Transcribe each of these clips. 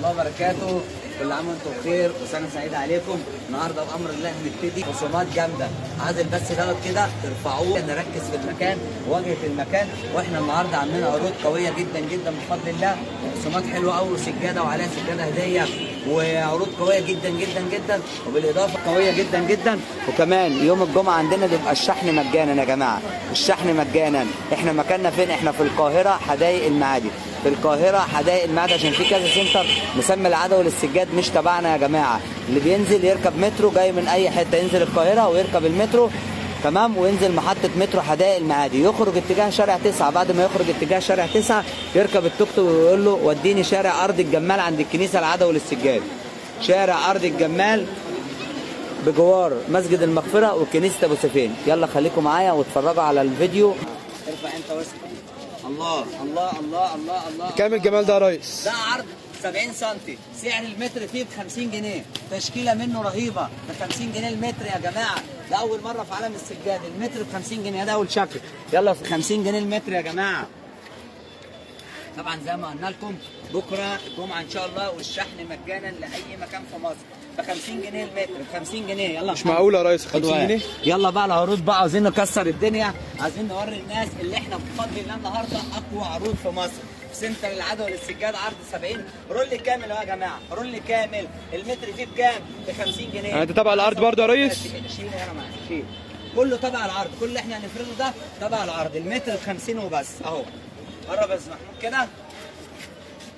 الله وبركاته. كل عام وانتم بخير وسنه سعيده عليكم. النهارده بامر الله هنبتدي خصومات جامده، عايزين بس دوت كده ترفعوه، نركز في المكان واجهه المكان. واحنا النهارده عاملين عروض قويه جدا جدا بفضل الله، خصومات حلوه قوي وسجاده وعليها سجاده هديه، وعروض قويه جدا جدا جدا، وبالاضافه قويه جدا جدا. وكمان يوم الجمعه عندنا بيبقى الشحن مجانا يا جماعه، الشحن مجانا. احنا مكاننا فين؟ احنا في القاهره حدائق المعادي، في القاهره حدائق المعادي، عشان في كذا سنتر مسمي العدوي للسجاد مش تبعنا يا جماعه. اللي بينزل يركب مترو جاي من اي حته ينزل القاهره ويركب المترو تمام، وينزل محطه مترو حدائق المعادي، يخرج اتجاه شارع 9. بعد ما يخرج اتجاه شارع 9 يركب التوك توك ويقول له وديني شارع ارض الجمال عند الكنيسه العدوي للسجاد. شارع ارض الجمال بجوار مسجد المغفره وكنيسه ابو سفين. يلا خليكم معايا واتفرجوا على الفيديو. ارفع انت واسمع. الله الله الله الله الله. كام الجمال ده يا ريس؟ ده عرض 70 سم، سعر المتر فيه ب 50 جنيه، تشكيله منه رهيبه ب 50 جنيه المتر يا جماعه. ده اول مره في عالم السجاد المتر ب 50 جنيه، ده اول شكل. يلا 50 جنيه المتر يا جماعه. طبعا زي ما قلنا لكم بكره الجمعه ان شاء الله، والشحن مجانا لاي مكان في مصر ب 50 جنيه المتر، ب 50 جنيه. يلا مش معقول يا ريس 50 جنيه. يلا بقى العروض بقى، عايزين نكسر الدنيا، عايزين نوري الناس اللي احنا بفضل الله النهارده اقوى عروض في مصر. في سنتر العدوي للسجاد عرض 70 رول كامل اهو يا جماعه، رول كامل. المتر فيه بكام؟ ب 50 جنيه. يعني انت تبع العرض برضه يا ريس؟ شيل هنا معايا، شيل. كله تبع العرض، كل اللي احنا هنفرده ده تبع العرض. المتر ب 50 وبس اهو. قرب يا محمود كده.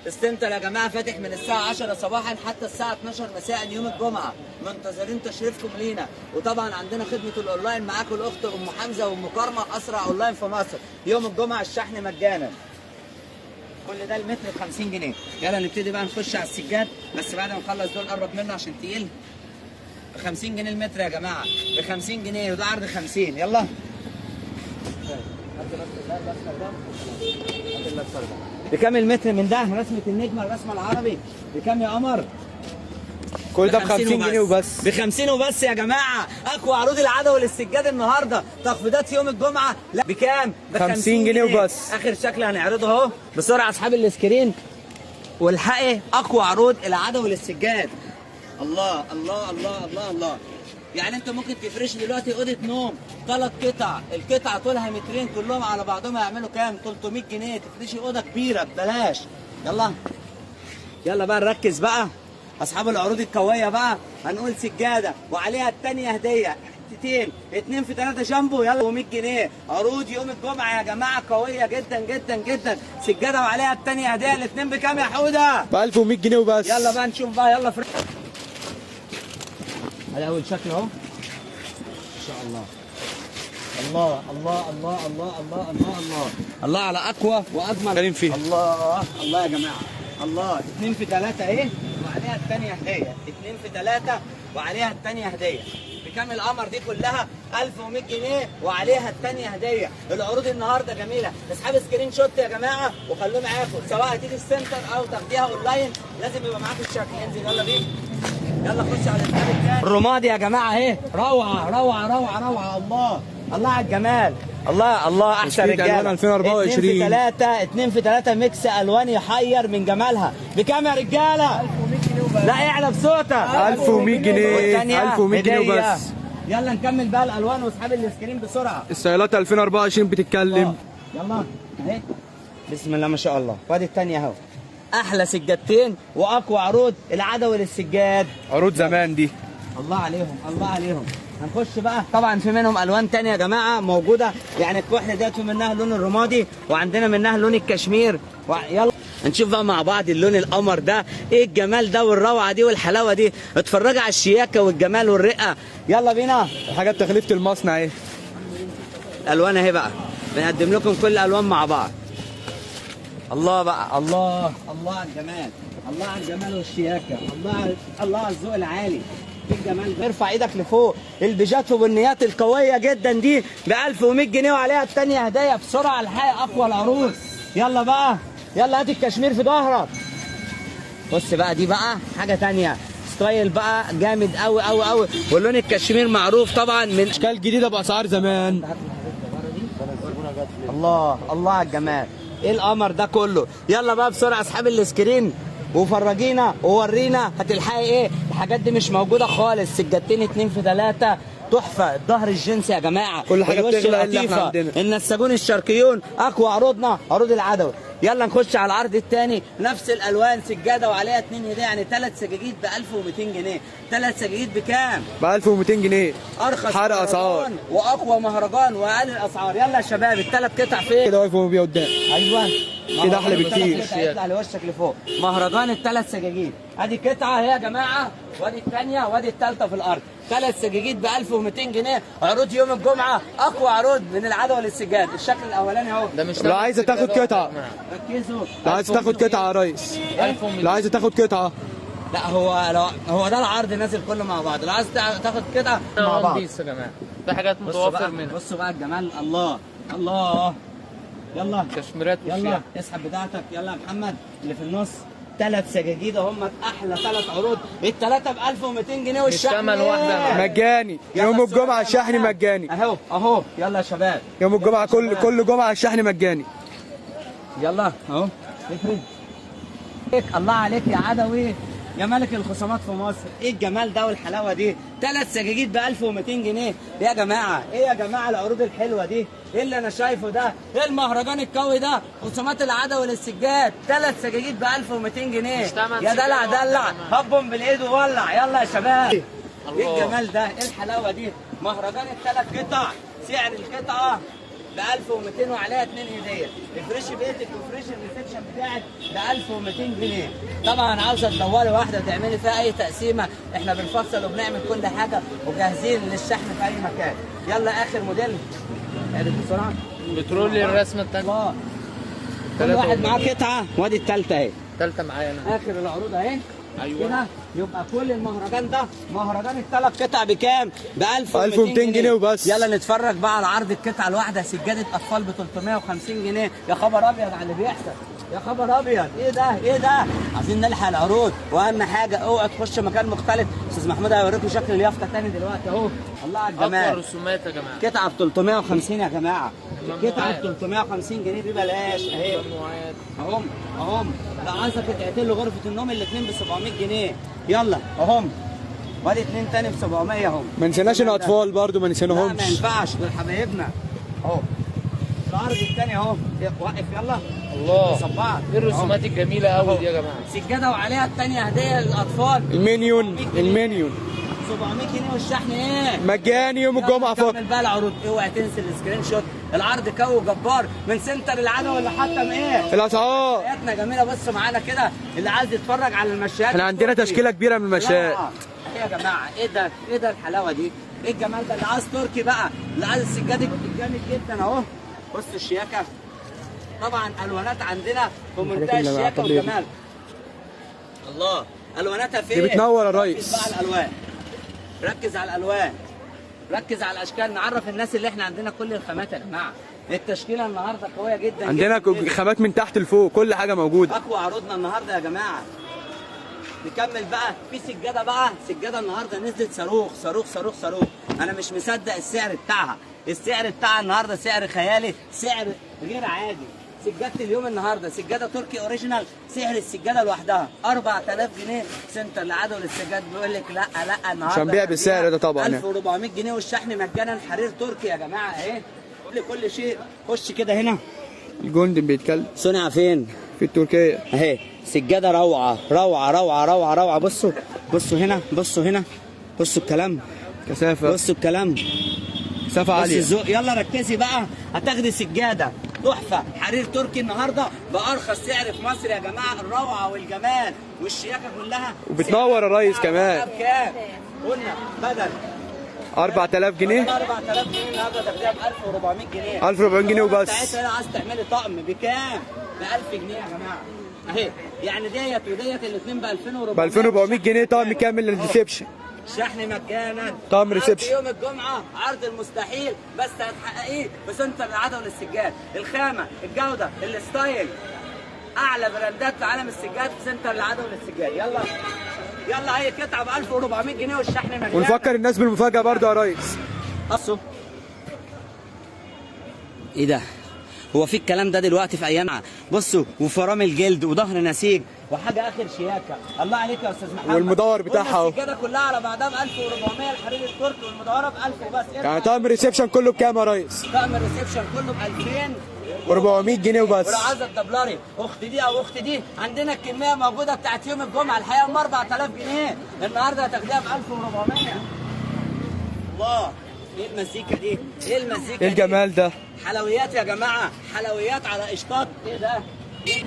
السنتر يا جماعه فاتح من الساعه 10 صباحا حتى الساعه 12 مساء يوم الجمعه، منتظرين تشريفكم لينا. وطبعا عندنا خدمه الاونلاين معاكم الاخت ام حمزه وام كرمه، اسرع اونلاين في مصر. يوم الجمعه الشحن مجانا. كل ده المتر ب 50 جنيه. يلا نبتدي بقى نخش على السجاد، بس بعد ما نخلص دول قرب منه عشان تقيل. ب 50 جنيه المتر يا جماعه، ب 50 جنيه، وده عرض 50. يلا بكام المتر من ده؟ رسمة النجمة الرسمة العربي بكام يا قمر؟ كل ده ب 50 جنيه وبس. ب 50 وبس يا جماعة. أقوى عروض العدوي للسجاد النهاردة، تخفيضات يوم الجمعة. لا بكام؟ ب 50 جنيه وبس. آخر شكل هنعرضه أهو بسرعة أصحاب السكرين، والحقي أقوى عروض العدوي للسجاد. الله الله الله الله الله. يعني انت ممكن تفرش دلوقتي اوضه نوم 3 قطع، القطعه طولها مترين كلهم على بعضهم هيعملوا كام؟ 300 جنيه. تفرشي اوضه كبيره ببلاش. يلا يلا بقى نركز بقى اصحاب العروض القويه بقى. هنقول سجاده وعليها الثانيه هديه، حتتين 2 في 3 جامبو. يلا 100 جنيه. عروض يوم الجمعه يا جماعه قويه جدا جدا جدا. سجاده وعليها الثانيه هديه، الاثنين بكام يا حوده؟ ب 1100 جنيه وبس. يلا بقى نشوف بقى. يلا هذا اول شكل اهو. ما شاء الله الله الله الله الله الله الله الله الله على اقوى واجمل فيها. الله الله يا جماعه. الله 2 في 3 اهي وعليها الثانيه هديه، 2 في 3 وعليها الثانيه هديه. بكام القمر دي كلها؟ 1100 جنيه وعليها الثانيه هديه. العروض النهارده جميله. اصحاب سكرين شوت يا جماعه وخلوه معاكم، سواء هتيجي السنتر او تاخديها اونلاين لازم يبقى معاكم الشكل. انزل يلا بينا. يلا خش على الكتاب الثاني. الرمادي يا جماعه اهي، روعه روعه روعه روعه. الله الله على الجمال. الله الله احسن رجاله. 2024 2 في 3 2 في 3 ميكس الوان يحير من جمالها. بكام يا رجاله؟ 1100 جنيه وبس. لا اعلى بصوتك. 1100 جنيه. 1100 جنيه وبس. يلا نكمل بقى الالوان واصحاب السكرين بسرعه. السيارات 2024 بتتكلم. يلا اهي بسم الله ما شاء الله. وادي الثانيه اهو. احلى سجادتين واقوى عروض العدوي للسجاد. عروض زمان دي. الله عليهم الله عليهم. هنخش بقى. طبعا في منهم الوان تانية يا جماعه موجوده، يعني الكحل ديت في منها اللون الرمادي وعندنا منها لون الكشمير. يلا نشوف بقى مع بعض اللون القمر ده. ايه الجمال ده والروعه دي والحلاوه دي. اتفرجوا على الشياكه والجمال والرقه. يلا بينا. حاجات تخليفه المصنع ايه. الوان اهي بقى، بنقدم لكم كل الالوان مع بعض. الله بقى الله الله على الجمال، الله على الجمال والشياكه، الله على الذوق العالي. ايه الجمال ده. ارفع ايدك لفوق. البيجات وبالنيات القويه جدا دي ب 1100 جنيه وعليها الثانيه هدايا. بسرعه الحقيقه اقوى العروض. يلا بقى يلا هات الكشمير في ظهرك. بص بقى دي بقى حاجه ثانيه، ستايل بقى جامد قوي قوي قوي. واللون الكشمير معروف طبعا من اشكال جديده باسعار زمان. الله الله على الجمال. ايه القمر ده كله. يلا بقى بسرعه اصحاب السكرين. وفرجينا وورينا هتلحقي ايه. الحاجات دي مش موجوده خالص. سجادتين 2 في 3 تحفه. الظهر الجنسي يا جماعه، كل حاجة الوش بتغلى إلا لطيفة. إحنا عندنا. النساجون الشرقيون اقوى عروضنا عروض العدوي. يلا نخش على العرض الثاني. نفس الالوان، سجاده وعليها 2 هديه، يعني 3 سجاجيد ب 1200 جنيه. 3 سجاجيد بكام؟ ب 1200 جنيه. ارخص حرق مهرجان اسعار واقوى مهرجان واقل الاسعار. يلا يا شباب، الثلاث قطع فين؟ كده واقف بيه قدام. ايوه كده أحلى بكتير. اطلع لوشك لفوق. مهرجان الثلاث سجاجيد. ادي قطعه اهي يا جماعه، وادي الثانيه وادي الثالثه في الارض. 3 سجاجيد ب 1200 جنيه. عروض يوم الجمعه، اقوى عروض من العدوى للسجاد. الشكل الاولاني اهو. ده مش لو عايزه تاخد قطعه، ركزوا. لو عايزه تاخد قطعه يا ريس، لو عايزه تاخد قطعه. لا هو ده العرض نازل كله مع بعض. لو عايز تاخد قطعه مع بعض. بيس يا جماعه، في حاجات بصوا متوفر بقى، منها. بصوا بقى الجمال. الله الله. يلا كشميرات يلا وشياح. اسحب بتاعتك. يلا يا محمد اللي في النص. 3 سجاجيد هم احلى 3 عروض. الثلاثه ب 1200 جنيه والشحن الثمن واحدة. مجاني يلا يوم السؤال الجمعه، يا الشحن جماعة. مجاني. اهو يلا يا شباب. يوم الجمعه يلا يا شباب. كل جمعه الشحن مجاني. يلا اهو افرد. الله عليك يا عدوي، يا ملك الخصومات في مصر. ايه الجمال ده والحلاوه دي. 3 سجاجيد ب 1200 جنيه. يا جماعه ايه يا جماعه العروض الحلوه دي؟ ايه اللي انا شايفه ده؟ ايه المهرجان القوي ده؟ خصومات العدوي للسجاد. 3 سجاجيد ب 1200 جنيه. مش تمن يا دلع سجادة دلع، واحدة. هبهم بالايد وولع. يلا يا شباب. ايه الله. الجمال ده؟ ايه الحلاوه دي؟ مهرجان ال3 قطع. سعر القطعه ب 1200 وعليها 2 هديه. افرشي بيتك وافرشي الريسبشن بتاعك ب 1200 جنيه. طبعا عاوزه تدوري واحده تعملي فيها اي تقسيمه، احنا بنفصل وبنعمل كل حاجه وجاهزين للشحن في اي مكان. يلا اخر موديل. اعرف بسرعه. بترولي الرسمه الثانيه. الله. كل تلاتة واحد وأربعين. معاه قطعه وادي الثالثه اهي. الثالثه معايا انا. اخر العروض اهي. أيوة. كده يبقى كل المهرجان ده، مهرجان ال3 قطع بكام؟ ب 1200 جنيه وبس. يلا نتفرج بقى على عرض القطعه الواحده. سجاده اطفال ب 350 جنيه. يا خبر ابيض على اللي بيحصل. يا خبر ابيض، ايه ده ايه ده؟ عايزين نلحق العروض، واهم حاجه اوعى تخش مكان مختلف. استاذ محمود هيوريكم شكل اليافطه تاني دلوقتي اهو. الله على اكبر الجمال. رسومات يا جماعه. قطعه ب 350 يا جماعه. ممنوعات. قطعه ب 350 جنيه ببلاش اهي. ممنوعات. اهم لو عايزك تعتل له غرفه النوم الاثنين ب 700 جنيه. يلا اهم. وادي 2 تاني ب 700 اهم. ما نسيناش الاطفال برضو، ما لا ما نسيناهمش. ينفعش، دول حبايبنا اهو. العرض الثاني اهو. وقف يلا. الله، صبعت. ايه الرسومات الجميله قوي دي يا جماعه. سجاده وعليها الثانيه هديه للاطفال. المنيون 700 جنيه والشحن ايه؟ مجاني يوم الجمعه فقط. كمل بقى العروض. اوعى تنسى السكرين شوت. العرض قوي جبار من سنتر العدوى اللي حتى ايه؟ الاسعار حياتنا جميله. بص معانا كده اللي عايز يتفرج على المشايات. احنا عندنا التركي. تشكيله كبيره من المشايات. ايه يا جماعه؟ ايه ده؟ ايه ده الحلاوه دي؟ ايه الجمال ده؟ اللي عايز تركي بقى، اللي عايز السجاد الجامد جدا اهو. بص الشياكه. طبعا الوانات عندنا في منتهى الشياكه والجمال. الله، الواناتها فين؟ دي بتنور يا ركز ريس. بقى على الالوان. ركز على الالوان. ركز على الاشكال. نعرف الناس اللي احنا عندنا كل الخامات يا جماعه. التشكيله النهارده قويه جدا. عندنا جداً جداً. خامات من تحت لفوق، كل حاجه موجوده. اقوى عروضنا النهارده يا جماعه. نكمل بقى في سجاده بقى. سجاده النهارده نزلت صاروخ صاروخ صاروخ صاروخ. انا مش مصدق السعر بتاعها. السعر بتاعها النهارده سعر خيالي، سعر غير عادي. سجاده اليوم النهارده سجاده تركي اوريجينال. سعر السجاده لوحدها 4000 جنيه. سنتر العدوى للسجاد بيقول لك لا النهارده مش هنبيع بالسعر ده طبعا. 1400 جنيه والشحن مجانا. حرير تركي يا جماعه اهي. كل شيء. خش كده هنا. الجندي بيتكلم. صنع فين؟ في التركيه اهي سجاده روعه روعه روعه روعه روعه. بصوا هنا، بصوا هنا، بصوا الكلام، كثافه، بصوا الكلام، كثافه بصوا عاليه. الذوق. يلا ركزي بقى. هتاخدي سجاده تحفه حرير تركي النهارده بارخص سعر في مصر يا جماعه. الروعه والجمال والشياكه كلها. وبتنور يا ريس كمان. بكام؟ قلنا بدل 4000 جنيه. 4000 جنيه النهارده تاخديها ب 1400 جنيه. 1400 جنيه وبس. ساعتها عايز تعملي طقم بكام؟ ب 1000 جنيه يا جماعه. اهي يعني ديت وديت الاثنين ب 2400. ب 2400 جنيه طقم كامل للريسبشن. شحن مجانا. طقم ريسبشن. يوم الجمعه عرض المستحيل بس هتحققيه في سنتر العدوى للسجاد. الخامه، الجوده، الستايل، اعلى براندات في عالم السجاد في سنتر العدوى للسجاد. يلا اي قطعه ب 1400 جنيه والشحن مجانا. ونفكر الناس بالمفاجاه برضه يا ريس. بصوا ايه ده؟ هو في الكلام ده دلوقتي في ايامنا؟ بصوا وفرامل جلد وظهر نسيج. وحاجه اخر شياكه. الله عليك يا استاذ محمد. والمدور بتاعها اهو. السجاده كلها على بعضها ب 1400، الحرير التركي والمدوره ب 1000 وبس. يعني طقم الريسبشن كله بكام يا ريس؟ طقم الريسبشن كله ب 2000 400 جنيه وبس. والعزة الدبلري اخت دي او اخت دي، عندنا الكميه موجوده بتاعت يوم الجمعه الحقيقه ب 4000 جنيه، النهارده هتاخديها ب 1400. الله، ايه المزيكا دي؟ ايه المزيكا ايه الجمال ده؟ حلويات يا جماعه، حلويات على قشطات. ايه ده؟ إيه؟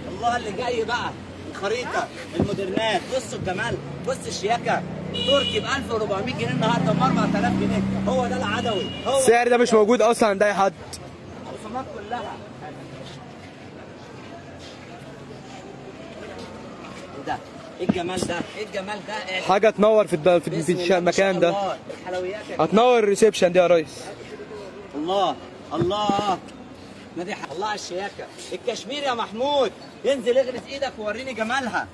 الله اللي جاي بقى الخريطه المودرنات. بصوا الجمال، بص الشياكه. تركي ب 1400 جنيه النهارده ب 4000 جنيه. هو ده العدوي. هو السعر ده مش موجود اصلا عند اي حد. الخصومات كلها. ايه ده؟ ايه الجمال ده؟ ايه الجمال ده؟ حاجه تنور في المكان ده. الحلويات هتنور الريسبشن دي يا ريس. الله الله، مديح الله على الشياكه. الكشمير يا محمود، انزل اغرس ايدك ووريني جمالها.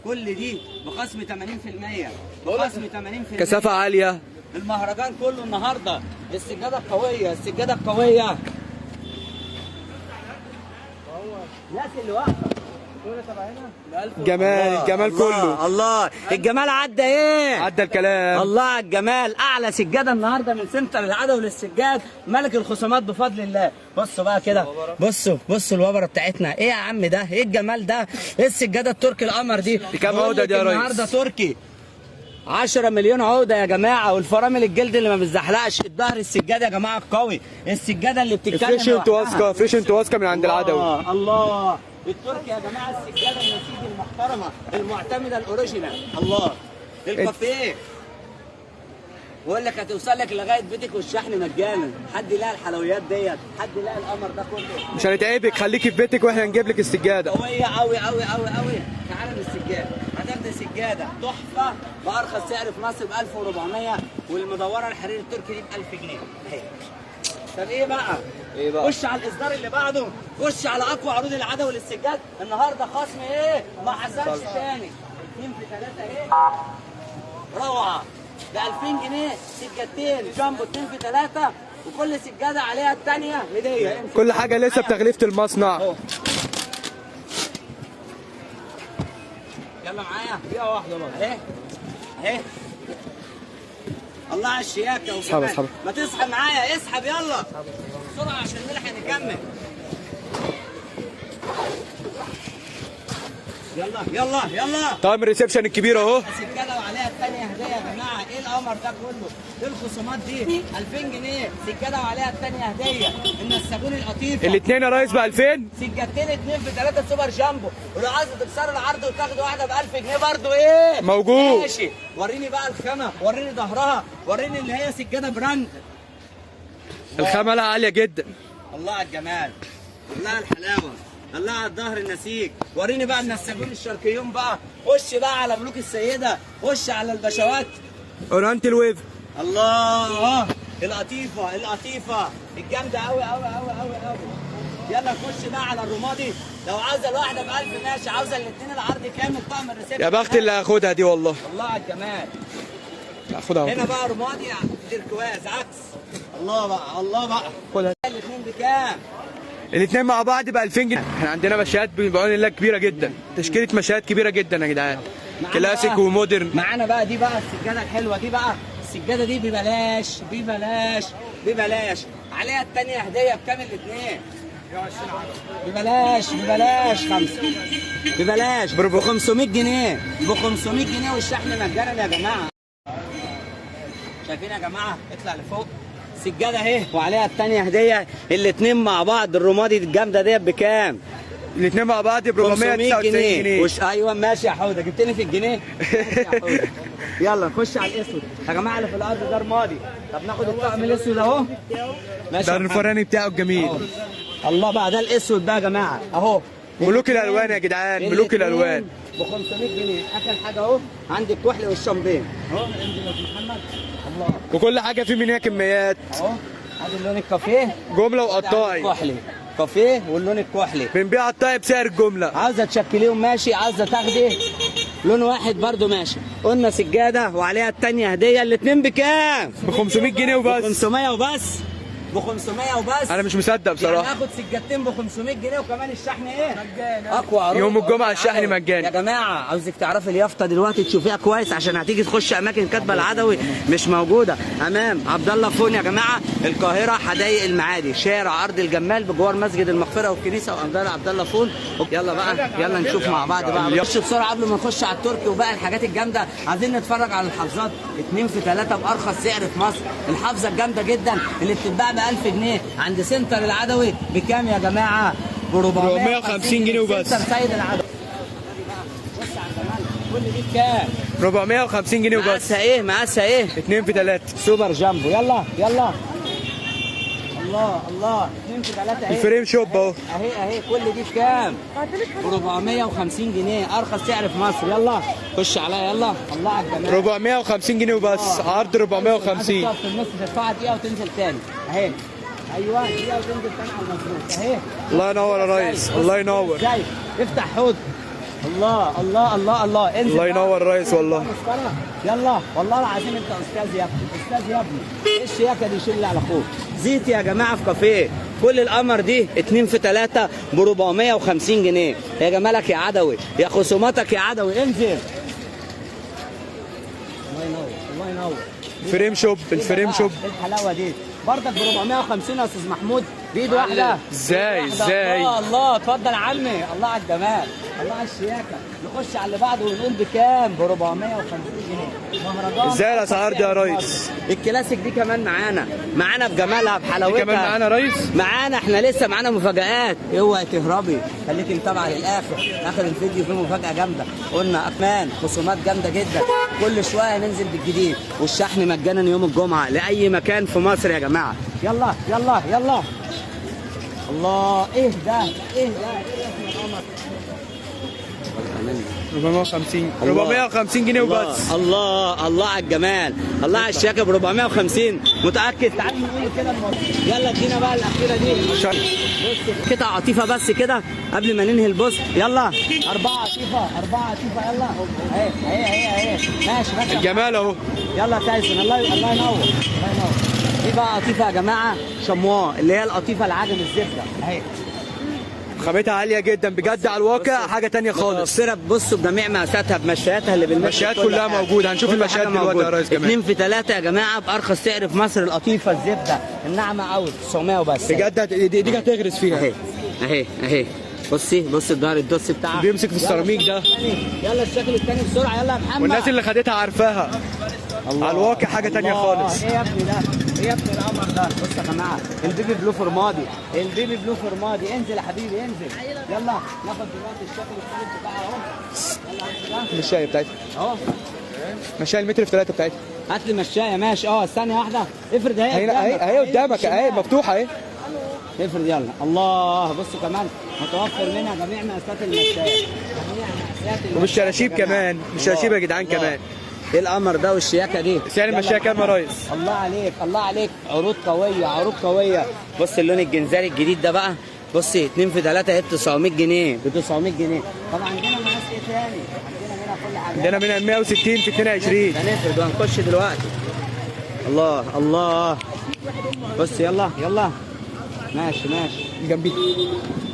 كل دي بخصم 80%، بخصم 80%. كثافه عاليه. المهرجان كله النهارده السجاده القويه، السجاده القويه. الناس اللي واقفه جمال، الجمال كله. الله الجمال عدى ايه؟ عدى الكلام. الله على الجمال. اعلى سجاده النهارده من سنتر العدوي للسجاد، ملك الخصومات بفضل الله. بصوا بقى كده، بصوا الوبره بتاعتنا. ايه يا عم ده؟ ايه الجمال ده؟ ايه السجاده التركي القمر دي؟ كام عقده دي يا ريس؟ النهارده تركي 10 مليون عقده يا جماعه، والفرامل الجلد اللي ما بتزحلقش، الظهر السجاده يا جماعه القوي، السجاده اللي بتتكلم فريش انت واثقه، فريش انت واثقه من عند العدوي. الله التركي يا جماعه، السجاده النسيج المحترمه المعتمده الاوريجينال. الله الكافيه بقول لك هتوصل لك لغايه بيتك والشحن مجانا. حد يلاقي الحلويات ديت، حد يلاقي القمر ده كله. مش هنتعبك، خليكي في بيتك واحنا نجيب لك السجاده. قويه قوي قوي قوي قوي. تعالى للسجاده، هتاخد سجاده تحفه بارخص سعر في مصر ب 1400، والمدوره الحرير التركي دي ب 1000 جنيه اهي. طب ايه بقى؟ ايه بقى؟ خش على الاصدار اللي بعده، خش على اقوى عروض العدوي للسجاد النهارده. خصم ايه؟ ما حصلش تاني. 2 في 3 ايه؟ روعه ب 2000 جنيه، سجادتين جامبو 2 في 3، وكل سجاده عليها الثانيه هديه. كل حاجه لسه بتغليفه المصنع. يلا معايا دقيقه واحده بقى اهي اهي. الله على الشياكه اسحب. ما تسحب معايا، اسحب يلا بسرعه عشان نلحق نكمل. يلا طقم الريسبشن الكبير اهو. سجاده وعليها الثانيه هديه يا جماعه. ايه القمر ده كله؟ ايه الخصومات دي؟ 2000 جنيه سجاده وعليها الثانيه هديه. النساجون القطيفه الاثنين يا ريس ب 2000. سجادتين 2 في 3 سوبر جامبو، ولو عايز تكسروا العرض وتاخدوا واحده ب 1000 جنيه برضه ايه؟ موجود. ماشي. وريني بقى الخامه، وريني ظهرها، وريني اللي هي سجاده براند. الخامه لها عاليه جدا. الله على الجمال، الله على الحلاوه، الله على الظهر النسيج. وريني بقى النساجون الشرقيون بقى. خش بقى على ملوك السيده، خش على البشوات. اورانت الويف. الله القطيفه الجامده قوي قوي قوي قوي قوي. يلا نخش بقى على الرمادي. لو عاوزه الواحده ب 1000 ماشي، عاوزه الاثنين العرض كامل طقم الريسبشن. يا بخت اللي هاخدها دي والله. الله على الجمال. هاخدها هنا بقى رمادي تركواز عكس. الله بقى خدها. الاثنين بكام؟ الاثنين مع بعض ب 2000 جنيه. احنا عندنا مشايات بعون الله كبيره جدا، تشكيله مشايات كبيره جدا يا جدعان، كلاسيك ومودرن. معانا بقى دي بقى السجاده الحلوه دي بقى. السجاده دي ببلاش عليها الثانيه هديه بكام الاثنين؟ ببلاش 5 ببلاش ب 500 جنيه، ب 500 جنيه والشحن مجانا يا جماعه. شايفين يا جماعه؟ اطلع لفوق. السجاده اهي وعليها الثانيه هديه، الاثنين مع بعض. الرمادي الجامده ديت بكام؟ الاثنين مع بعض ب 499 جنيه. ايوه ماشي يا حوده، جبتني في الجنيه. ماشي يا حوده. يلا نخش على الاسود يا جماعه. اللي في الارض ده رمادي. طب ناخد الطقم الاسود اهو. ماشي. ده الفراني بتاعه الجميل. الله بقى ده الاسود بقى يا جماعه اهو. ملوك الالوان يا جدعان، ملوك الالوان ب 500 جنيه. اخر حاجه اهو عندي الكحل والشامبين اهو. انزل يا محمد. الله وكل حاجه فيه منها كميات اهو. ادي اللون الكافيه جمله وقطاعي. الكحلي كافيه واللون الكحلي بنبيع قطاعي بسعر الجمله. عاوزه تشكليهم ماشي، عاوزه تاخدي لون واحد برضو ماشي. قلنا سجاده وعليها الثانيه هديه. الاثنين بكام؟ ب 500 جنيه وبس. 500 وبس. ب 500 وبس. انا مش مصدق بصراحه. يعني هاخد سجادتين ب 500 جنيه وكمان الشحن ايه؟ مجاني. اقوى عروض يوم الجمعه الشحن مجاني. يا جماعه عاوزك تعرفي اليافطه دلوقتي تشوفيها كويس عشان هتيجي تخش اماكن كاتبه العدوي مش موجوده. امام عبد الله فون يا جماعه، القاهره حدائق المعادي، شارع ارض الجمال بجوار مسجد المغفره والكنيسه وامدال عبد الله فون. يلا بقى يلا نشوف مع بعض بقى. نخش بسرعه قبل ما نخش على التركي وبقى الحاجات الجامده. عايزين نتفرج على الحافظات 2 في 3 بارخص سعر في مصر. الحافظه الجامده جدا اللي بتتباع ب 1000 جنيه عند سنتر العدوي بكام يا جماعه؟ ب 450 جنيه وبس. سنتر سيد العدوي. بص على الجمال، كل دي بكام؟ 450 جنيه وبس. مقاسها ايه؟ مقاسها ايه؟ 2 في 3 سوبر جامبو. يلا يلا. الله الله 2 في 3 اهي. الفريم شوب اهو. اهي كل دي بكام؟ ب 450 جنيه، ارخص سعر في مصر. يلا خش عليا يلا. الله على الجمال. 450 جنيه وبس، عرض 450. تقف في النص تدفعها دقيقه وتنزل تاني اهي. ايوه دقيقه وتنزل تاني على المظبوط اهي. الله ينور يا ريس، الله ينور. ازاي؟ افتح حوض. الله الله الله الله. انزل الله ينور يا ريس والله. يلا والله العظيم انت استاذ يا ابني، استاذ يا ابني. ايه الشياكه دي؟ شيل على اخوك. زيت يا جماعه في كافيه. كل القمر دي 2 في 3 ب 450 جنيه. يا جمالك يا عدوي، يا خصوماتك يا عدوي. انزل. الله ينور الله ينور. الفريم شوب، الفريم شوب. ايه الحلاوه دي؟ برضك ب 450 يا استاذ محمود بايد واحده. ازاي واحدة. ازاي؟ الله الله اتفضل يا عمي. الله على الجمال، الله على الشياكه. نخش على اللي بعده ونقول بكام؟ ب 450 جنيه. مهرجان. ازاي الاسعار دي يا ريس؟ الكلاسيك دي كمان معانا بجمالها بحلاوتها. دي كمان معانا يا ريس؟ معانا، احنا لسه معانا مفاجآت. اوعي تهربي، خليكي متابعه للاخر. اخر الفيديو فيه مفاجاه جامده. قلنا اكمان خصومات جامده جدا. كل شويه ننزل بالجديد، والشحن مجانا يوم الجمعه لاي مكان في مصر يا جماعه. يلا يلا يلا. الله ايه ده؟ ايه ده؟ ايه يا قمر؟ 450 جنيه وبس. الله الله على الجمال، الله على الشياكه ب 450. متاكد؟ تعالوا نقول كده يلا ادينا بقى الاخيره دي. بص قطع عطيفه بس كده قبل ما ننهي البوست. يلا 4 عطيفه 4 عطيفه. يلا اهي ماشي ماشي. الجمال اهو. يلا تايسون. الله ينور الله ينور. دي بقى قطيفه يا جماعه شمواه، اللي هي القطيفه العجم الزبده اهي. خامتها عاليه جدا بجد، على الواقع حاجه تانية خالص. متوفره بصوا بجميع مقاساتها بمشاياتها اللي بالمشي. المشايات كلها موجوده. هنشوف المشايات دلوقتي يا ريس. كمان 2 في 3 يا جماعه بارخص سعر في مصر. القطيفه الزبده الناعمه قوي 900 وبس. بجد دي هتغرس فيها اهي. بصي الظهر الدوس بتاعها بيمسك في السيراميك ده. يلا الشكل الثاني بسرعه. يلا يا محمد. والناس اللي خدتها عارفاها. على الواقع حاجه تانية خالص. ايه يا ابني ده؟ ايه يا ابني القمر ده؟ بص يا جماعه البيبي بلو فرمادي، البيبي بلو فرمادي. انزل يا حبيبي انزل. يلا ناخد دلوقتي الشكل الثالث بتاعها اهو. يلا المشايه بتاعتها اهو. مشايه المتر في 3 بتاعتها. هات لي مشايه ماشي. ثانيه واحده. افرد اهي قدامك اهي مفتوحه اهي. افرد يلا. الله بصوا كمان متوفر منها جميع مقاسات المشايات، جميع مقاسات وبالشراشيب كمان، بالشراشيب يا جدعان كمان. ايه القمر ده والشياكه دي؟ سعر المشايه كام يا ريس؟ الله عليك الله عليك. عروض قويه عروض قويه. بص اللون الجنزاري الجديد ده بقى. بصي 2 في 3 هي ب 900 جنيه، ب 900 جنيه. طبعا عندنا مقاس ايه تاني؟ عندنا منها كل حاجه. عندنا منها 160 في 22. هنفرد وهنخش دلوقتي. الله الله. بص يلا يلا ماشي جنبي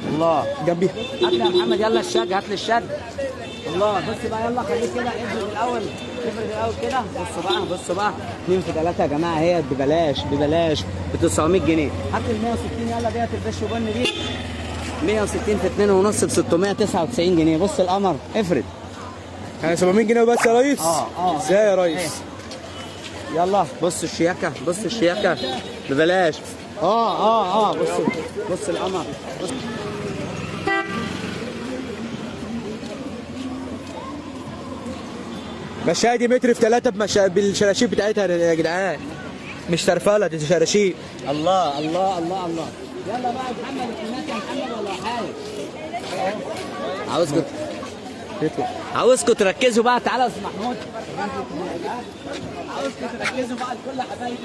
الله جنبي. هات لي يا محمد. يلا الشد، هات لي الشد. الله بص بقى يلا خليك كده. افرد الاول كده. بصوا بقى 2 في 3 يا جماعه هي ببلاش ب 900 جنيه. هات لي ال 160. يلا ديت البش بن دي 160 في 2 ونص ب 699 جنيه. بص القمر افرد. يعني 700 جنيه وبس يا ريس؟ ازاي يا ريس؟ يلا بص الشياكه ببلاش. بص القمر. بص مشاية دي متر في 3 بالشراشيب بتاعتها يا جدعان، مش ترفله دي شراشيب. الله الله الله الله. يلا بقى يا محمد. الناس يا محمد ولا حاجه؟ عاوزكم تركزوا بقى. تعالى يا استاذ محمود. عاوزكم تركزوا بقى لكل حبايبي.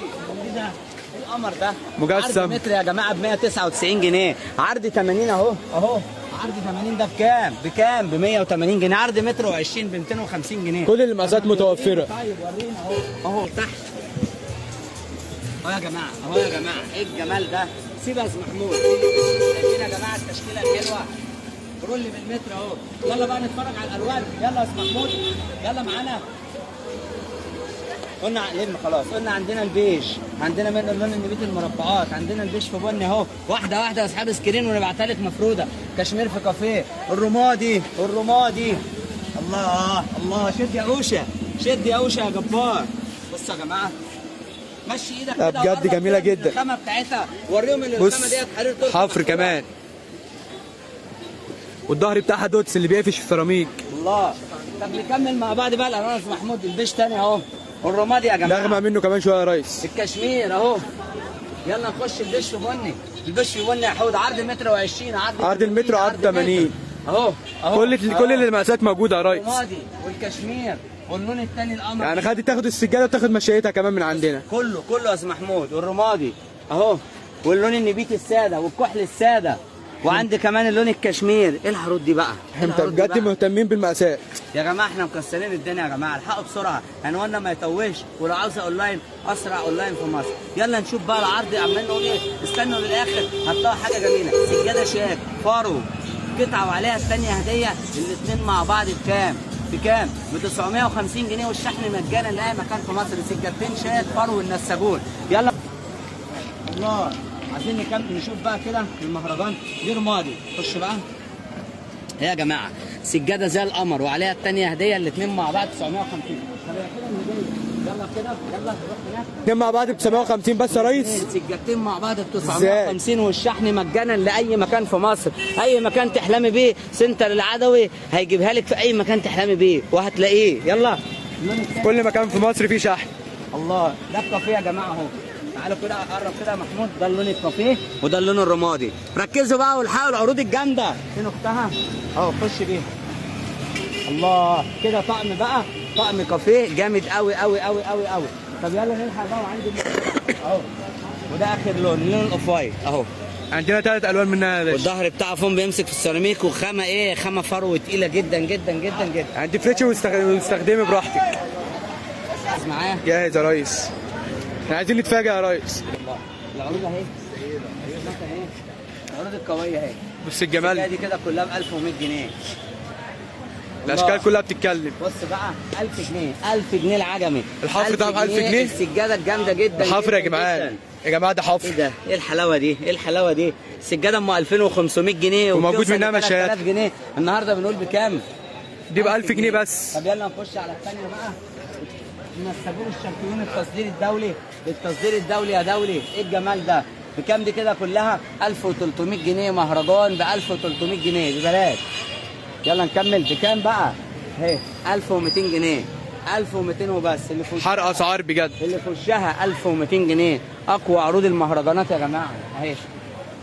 ايه ده؟ القمر ده مجسم. عرض متر يا جماعه ب 199 جنيه. عرض 80 اهو. عرض 80 ده بكام؟ ب 180 جنيه. عرض متر و20 ب 250 جنيه. كل المقاسات متوفره. طيب ورينا اهو تحت. اهو يا جماعه، اهو يا جماعه، ايه الجمال ده؟ سيب يا استاذ محمود، شايفين يا جماعه التشكيله الحلوه؟ رول بالمتر اهو. يلا بقى نتفرج على الالوان. يلا يا استاذ محمود، يلا معانا. قلنا لم خلاص، قلنا عندنا البيج، عندنا منه اللون النبيتي المربعات، عندنا البيج في بني اهو، واحده واحده يا اصحاب سكرين ونبعتها لك مفروده، كشمير في كافيه، الرمادي، الرمادي. الله الله، شد يا اوشه، شد يا اوشه يا جبار. بصوا يا جماعه، مشي ايدك كده بجد جميله جدا. الخامه بتاعتها، وريهم ان بص الخامه ديت حرير تركي حفر محفورة. كمان، والظهر بتاعها دوتس اللي بيقفش في السيراميك. الله. طب نكمل مع بعض بقى الالوان يا استاذ محمود. البيج تاني اهو، والرمادي يا جماعه، نغمه منه كمان شويه يا ريس. الكشمير اهو. يلا نخش البش في بني، البش في بني يا حود، عرض متر و20، عرض المتر وعرض 80 اهو اهو. كل المقاسات موجوده يا ريس. الرمادي والكشمير واللون الثاني القمر، يعني تاخد السجاده وتاخد مشيتها كمان من عندنا. كله كله يا استاذ محمود. والرمادي اهو، واللون النبيتي الساده والكحل الساده، وعندي كمان اللون الكشمير. ايه العروض دي بقى؟ إيه انت العروض دي بجد بقى؟ مهتمين بالمقاسات يا جماعه احنا مكسرين الدنيا يا جماعه، الحقوا بسرعه، عنواننا ما يتوهش، ولو عاوزه اونلاين اسرع اونلاين في مصر. يلا نشوف بقى العرض. عمالين نقول ايه؟ استنوا للاخر هتلاقوا حاجه جميله. سجاده شاك فارو، قطعه وعليها الثانيه هديه، الاثنين مع بعض بكام؟ بكام؟ ب 950 جنيه والشحن مجانا لاي مكان في مصر. سجادتين شاك فارو والنساجون. يلا الله، عايزين نكمل نشوف بقى كده المهرجان. دي رمادي، خش بقى. ايه يا جماعه؟ سجاده زي القمر وعليها الثانيه هديه، الاثنين مع بعض 950. طب يا كده يلا كده، يلا نروح هناك. اتنين مع بعض ب 750 بس يا ريس. سجادتين مع بعض ب 950 والشحن مجانا لاي مكان في مصر. اي مكان تحلمي بيه، سنتر العدوي هيجيبها لك في اي مكان تحلمي بيه وهتلاقيه. يلا كل مكان في مصر فيه شحن. الله. ده الكافيه يا جماعه اهو. تعالوا كده قرب كده يا محمود، ده اللون الكافيه وده اللون الرمادي. ركزوا بقى والحقوا العروض الجامده. فين اختها؟ اهو خش بيها. الله، كده طقم بقى، طقم كافيه جامد قوي قوي قوي قوي قوي. طب يلا نلحق بقى. وعندي اهو، وده اخر لون، اللون الاوف وايت اهو. عندنا 3 الوان منها يا باشا. والظهر بتاعه فوم بيمسك في السيراميك، وخامه ايه؟ خامه فرو تقيله جدا جدا جدا جدا. عندي فريتش واستخدمي براحتك. معايا جاهز يا ريس. احنا عايزين نتفاجئ يا ريس. العروض اهي، العروض القويه اهي. بص الجمال دي كده كلها ب 1100 جنيه. الاشكال كلها بتتكلم. بص بقى، 1000 جنيه، 1000 جنيه العجمي. الحفر ده ب 1000 جنيه. السجاده الجامده جدا. حفر يا جداً جماعان جداً. يا جماعه ده ايه حفر. ده؟ ايه الحلاوه دي؟ ايه الحلاوه دي؟ السجاده ام 2500 جنيه وموجود وبتوصل منها ل 3000 مشايات. جنيه. النهارده بنقول بكام؟ دي ب 1000 جنيه بس. طب يلا نخش على الثانيه بقى. النساجون الشامبيون التصدير الدولي، التصدير الدولي يا دولي. ايه الجمال ده؟ بكام دي كده كلها؟ 1300 جنيه. مهرجان ب 1300 جنيه ببلاش. يلا نكمل. بكام بقى؟ اهي 1200 جنيه، 1200 وبس. اللي في حرق اسعار بجد. اللي في وشها 1200 جنيه. اقوى عروض المهرجانات يا جماعه اهي.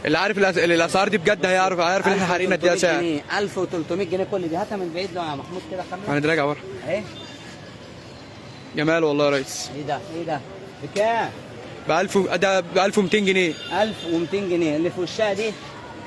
اللي عارف الاسعار دي بجد هيعرف ان احنا حارقين اديها سعر. 1300 جنيه كل دي. هاتها من بعيد لو يا محمود كده خمس. هنتراجع ورا. اهي جمال والله يا ريس. ايه ده؟ ايه ده؟ بكام؟ ب 1000 ده ب 1200 جنيه. 1200 جنيه. اللي في وشها دي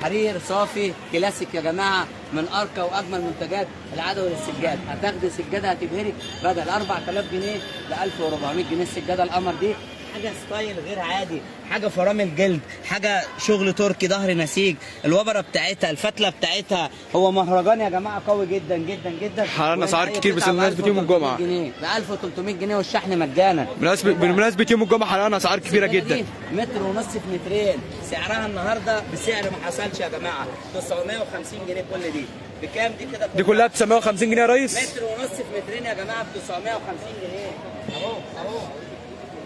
حرير صافي كلاسيك يا جماعه، من ارقى واجمل منتجات العدوي للسجاد. هتاخدي سجاده هتبهرك، بدل 4000 جنيه ل 1400 جنيه. السجاده القمر دي حاجه ستايل غير عادي، حاجه فرامل جلد، حاجه شغل تركي، ظهر نسيج، الوبره بتاعتها، الفتله بتاعتها. هو مهرجان يا جماعه قوي جدا جدا جدا. حرقنا اسعار كتير بس بمناسبه يوم الجمعه. ب 1300 جنيه والشحن مجانا. بمناسبه يوم الجمعه حرقنا اسعار كبيره جدا. متر ونص في مترين. سعرها النهارده بسعر ما حصلش يا جماعه، 950 جنيه كل دي. بكام دي كده؟ دي كلها ب 950 جنيه يا ريس. متر ونص في مترين يا جماعه ب 950 جنيه. اهو اهو.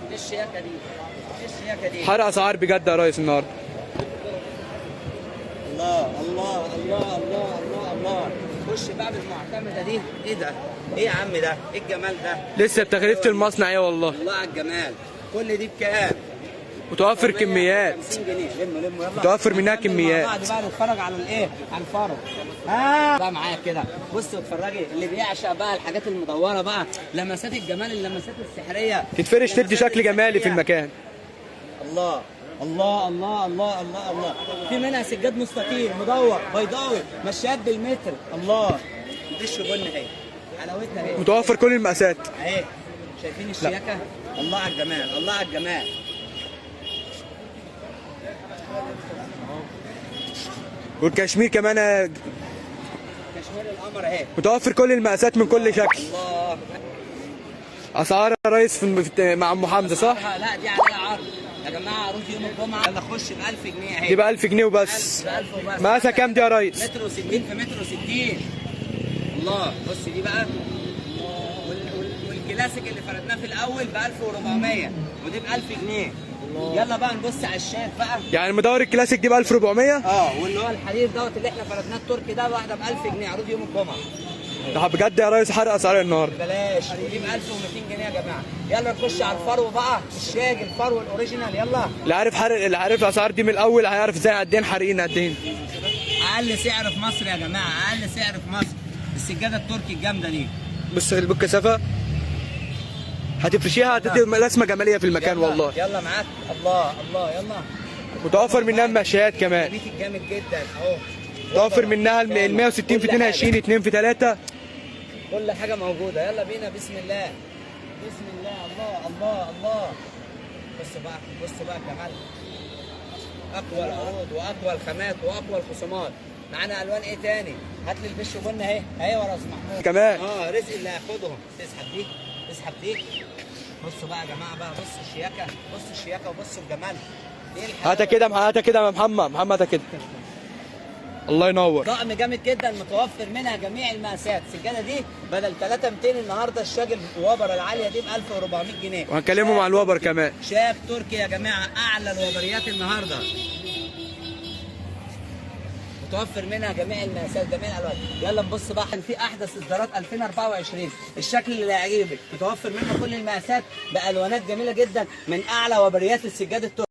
ايه الشياكه دي؟ ايه الشياكه دي؟ حرق اسعار بجد يا ريس النهارده. الله الله الله الله الله الله. خش بقى بالمعتمده دي. ايه ده؟ ايه يا عم ده؟ ايه الجمال ده؟ لسه بتغليفه المصنع ايه والله. الله على الجمال. كل دي بكام؟ متوفر كميات. 50 جنيه. لموا يلا. متوفر منها كميات. بعد بقى نتفرج على الايه؟ على الفرو. بقى معايا كده. بصوا اتفرجي، اللي بيعشق بقى الحاجات المدوره بقى، لمسات الجمال، اللمسات السحريه، تتفرش تدي شكل جمالي في المكان. الله الله الله الله الله الله. في منها سجاد مستطيل مدور بيضاوي، مشيات بالمتر. الله. دش بن اهي، حلاوتها اهي. متوفر كل المقاسات اهي شايفين الشياكه؟ الله على الجمال، الله على الجمال. والكشمير كمان كشمير القمر اهي. متوفر كل المقاسات من كل شكل. الله. اسعار يا ريس مع ام حمزه صح؟ لا دي عليها عرض يا جماعه، عروض يوم الجمعه. يلا خش ب 1000 جنيه اهي. دي ب 1000 جنيه وبس. ب 1000 وبس. مقاسها كام دي يا ريس؟ متر و60 في متر و60. الله. بص دي بقى والكلاسيك اللي فردناه في الاول ب 1400 ودي ب 1000 جنيه. يلا بقى نبص على الشاف بقى. يعني المدور الكلاسيك دي ب 1400؟ واللي هو الحرير دوت اللي احنا فردناه التركي ده واحده ب 1000 جنيه، عروض يوم الجمعه. ده بجد يا ريس حرق اسعار النهارده. بلاش، ودي ب 1200 جنيه يا جماعه. يلا نخش على الفرو بقى، الشاج الفرو الاوريجينال. يلا اللي عارف الاسعار دي من الاول هيعرف ازاي قد ايه حارقين قد ايه. اقل سعر في مصر يا جماعه، اقل سعر في مصر السجاده التركي الجامده دي. بص بالكثافه هتفرشيها هتدي لسمه جماليه في المكان والله. يلا معاك. الله الله. يلا متوفر منها المشايات كمان. بيتك جامد جدا اهو. متوفر منها ال 160 في 22 2 في 3. كل حاجه موجوده. يلا بينا. بسم الله بسم الله. الله الله الله. بص بقى بص بقى الجمال. اقوى العروض واقوى الخامات واقوى الخصومات. معانا الوان ايه تاني؟ هات لي البش بن اهي اهي ورا محمود كمان. رزق اللي هياخدهم. تسحب دي تسحب دي. بصوا بقى يا جماعه بقى. بصوا الشياكه، بصوا الشياكه وبصوا الجمال. ايه الحلاوه. هاتها كده يا محمد هاتها كده. الله ينور. طقم جامد جدا متوفر منها جميع المقاسات. السجاده دي بدل 3200 النهارده الشاجل الوبر العاليه دي ب 1400 جنيه. وهنكلمهم عن الوبر كمان. شاف تركي يا جماعه، اعلى الوبريات النهارده. متوفر منها جميع المقاسات جميع الالوان. يلا نبص بقى. في احدث اصدارات 2024 الشكل اللي هيعجبك. متوفر منها كل المقاسات بالوانات جميله جدا من اعلى وبريات السجاد التركي.